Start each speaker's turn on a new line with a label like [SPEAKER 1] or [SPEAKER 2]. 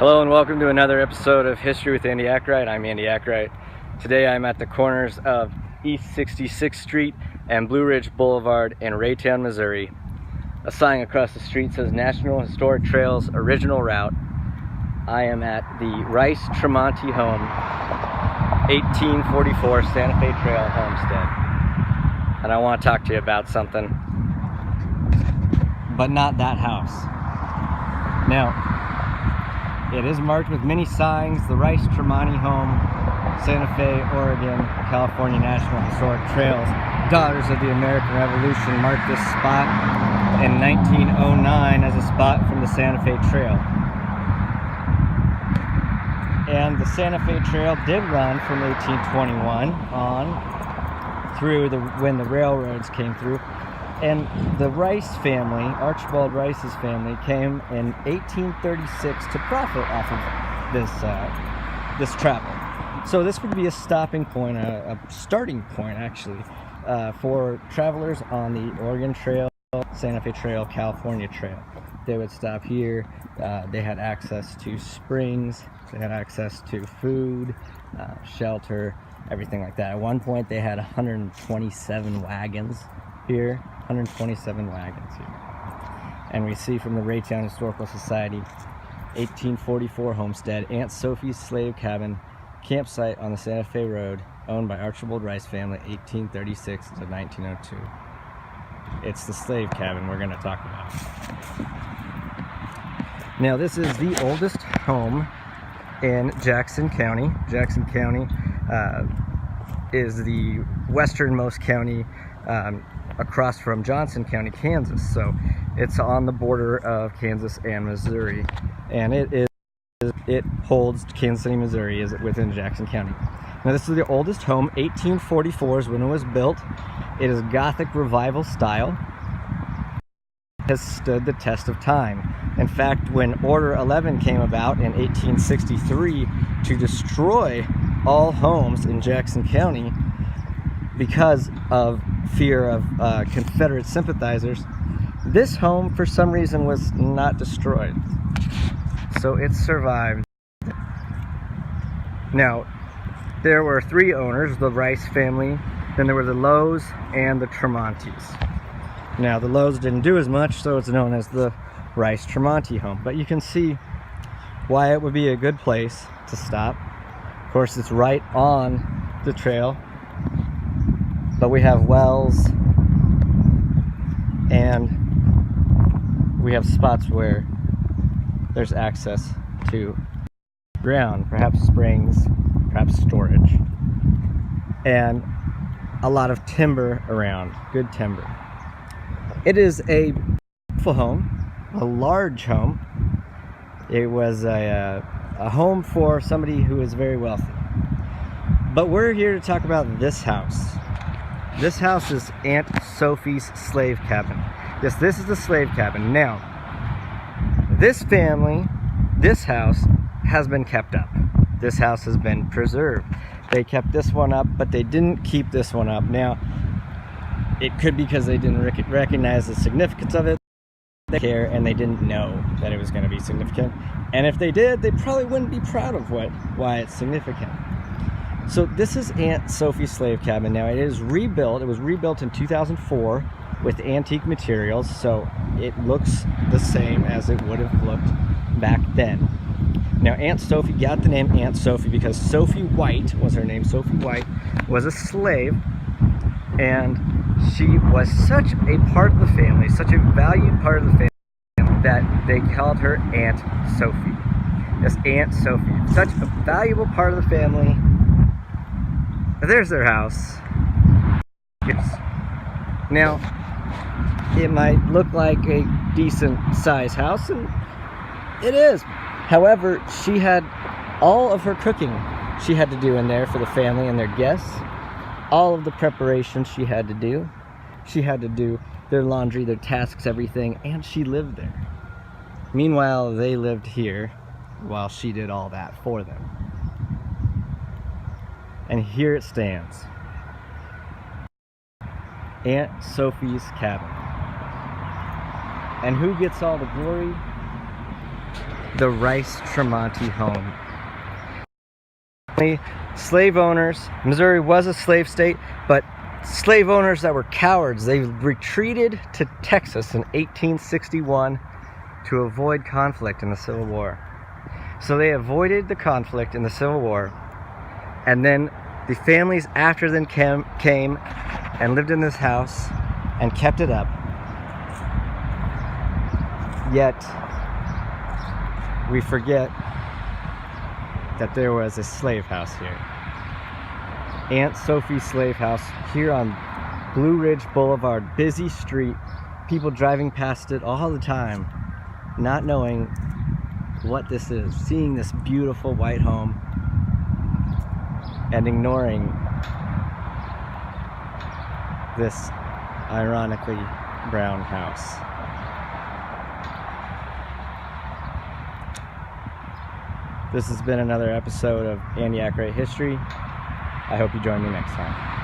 [SPEAKER 1] Hello and welcome to another episode of History with Andy Ackright. I'm Andy Ackright. Today I'm at the corners of East 66th Street and Blue Ridge Boulevard in Raytown, Missouri. A sign across the street says National Historic Trails Original Route. I am at the Rice-Tremonti home, 1844 Santa Fe Trail homestead. And I want to talk to you about something, but not that house. Now, it is marked with many signs. The Rice-Tremonti home, Santa Fe, Oregon, California National Historic Trails, Daughters of the American Revolution, marked this spot in 1909 as a spot from the Santa Fe Trail. And the Santa Fe Trail did run from 1821 on through when the railroads came through. And the Rice family, Archibald Rice's family, came in 1836 to profit off of this travel. So this would be a stopping point, a starting point actually, for travelers on the Oregon Trail, Santa Fe Trail, California Trail. They would stop here. They had access to springs. They had access to food, shelter, everything like that. At one point, they had 127 wagons here. 127 wagons here. And we see from the Raytown Historical Society, 1844 homestead, Aunt Sophie's slave cabin, campsite on the Santa Fe Road, owned by Archibald Rice family, 1836 to 1902. It's the slave cabin we're going to talk about. Now, this is the oldest home in Jackson County. Jackson County is the westernmost county across from Johnson County, Kansas. So it's on the border of Kansas and Missouri, and it holds Kansas City, Missouri, is within Jackson County. Now, this is the oldest home. 1844 is when it was built. It is Gothic Revival style. It has stood the test of time. In fact, when Order 11 came about in 1863 to destroy all homes in Jackson County because of fear of Confederate sympathizers, this home for some reason was not destroyed. So it survived. Now, there were three owners, the Rice family, then there were the Lows and the Tremontis. Now, the Lows didn't do as much, so it's known as the Rice-Tremonti home. But you can see why it would be a good place to stop. Of course, it's right on the trail, but we have wells and we have spots where there's access to ground, perhaps springs, perhaps storage, and a lot of timber around, good timber. It is a beautiful home, a large home. It was a home for somebody who is very wealthy. But we're here to talk about this house. This house is Aunt Sophie's slave cabin. Yes, this is the slave cabin. Now, this family, this house has been kept up. This house has been preserved. They kept this one up, but they didn't keep this one up. Now, it could be because they didn't recognize the significance of it. They care, and they didn't know that it was going to be significant. And if they did, they probably wouldn't be proud of why it's significant. So this is Aunt Sophie's slave cabin. Now, it is rebuilt. It was rebuilt in 2004 with antique materials, so it looks the same as it would have looked back then. Now, Aunt Sophie got the name Aunt Sophie because Sophie White was her name. Sophie White was a slave, and she was such a part of the family, such a valued part of the family, that they called her Aunt Sophie. Yes, Aunt Sophie. Such a valuable part of the family. There's their house. Yes. Now, it might look like a decent size house, and it is. However, she had all of her cooking she had to do in there for the family and their guests. All of the preparation she had to do. She had to do their laundry, their tasks, everything, and she lived there. Meanwhile, they lived here while she did all that for them. And here it stands. Aunt Sophie's cabin. And who gets all the glory? the Rice-Tremonti home. Slave owners, Missouri was a slave state, but slave owners that were cowards, they retreated to Texas in 1861 to avoid conflict in the Civil War. So they avoided the conflict in the Civil War, and then the families after them came and lived in this house and kept it up. Yet we forget that there was a slave house here. Aunt Sophie's slave house here on Blue Ridge Boulevard, busy street, people driving past it all the time, not knowing what this is, seeing this beautiful white home and ignoring this ironically brown house. This has been another episode of Antioch History. I hope you join me next time.